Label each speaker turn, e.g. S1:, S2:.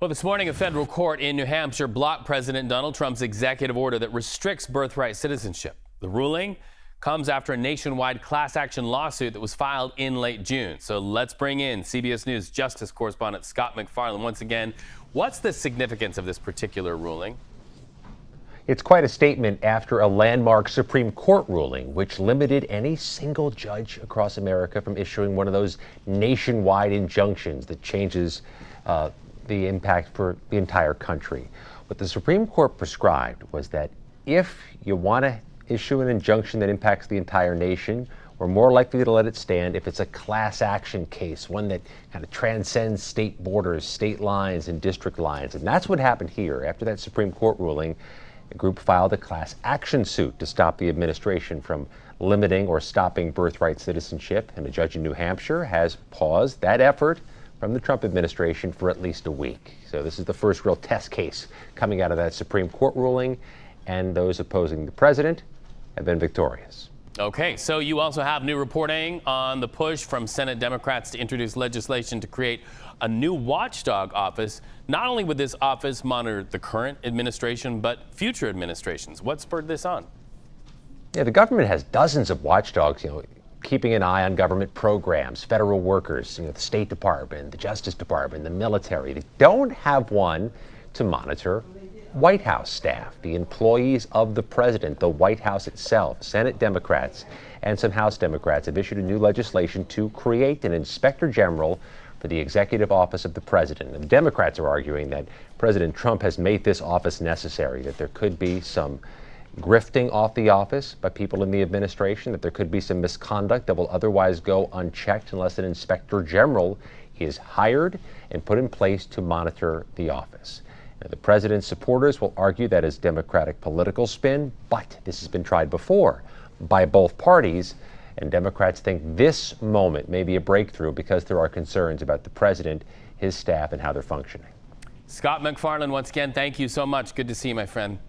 S1: Well, this morning, a federal court in New Hampshire blocked President Donald Trump's executive order that restricts birthright citizenship. The ruling comes after a nationwide class action lawsuit that was filed in late June. So let's bring in CBS News Justice correspondent Scott MacFarlane. Once again, what's the significance of this particular ruling?
S2: It's quite a statement after a landmark Supreme Court ruling which limited any single judge across America from issuing one of those nationwide injunctions that changes the impact for the entire country. What the Supreme Court prescribed was that if you want to issue an injunction that impacts the entire nation, we're more likely to let it stand if it's a class action case, one that kind of transcends state borders, state lines, and district lines. And that's what happened here. After that Supreme Court ruling, a group filed a class action suit to stop the administration from limiting or stopping birthright citizenship, and a judge in New Hampshire has paused that effort from the Trump administration for at least a week. So this is the first real test case coming out of that Supreme Court ruling, and those opposing the president have been victorious.
S1: Okay, so you also have new reporting on the push from Senate Democrats to introduce legislation to create a new watchdog office. Not only would this office monitor the current administration, but future administrations. What spurred this on?
S2: Yeah, the government has dozens of watchdogs, keeping an eye on government programs, federal workers, the State Department, the Justice Department, the military. They don't have one to monitor White House staff, the employees of the president, the White House itself. Senate Democrats and some House Democrats have issued a new legislation to create an inspector general for the executive office of the president. And the Democrats are arguing that President Trump has made this office necessary, that there could be some grifting off the office by people in the administration, that there could be some misconduct that will otherwise go unchecked unless an inspector general is hired and put in place to monitor the office. Now, the president's supporters will argue that is Democratic political spin, but this has been tried before by both parties, and Democrats think this moment may be a breakthrough because there are concerns about the president, his staff, and how they're functioning.
S1: Scott MacFarlane, once again, thank you so much. Good to see you, my friend.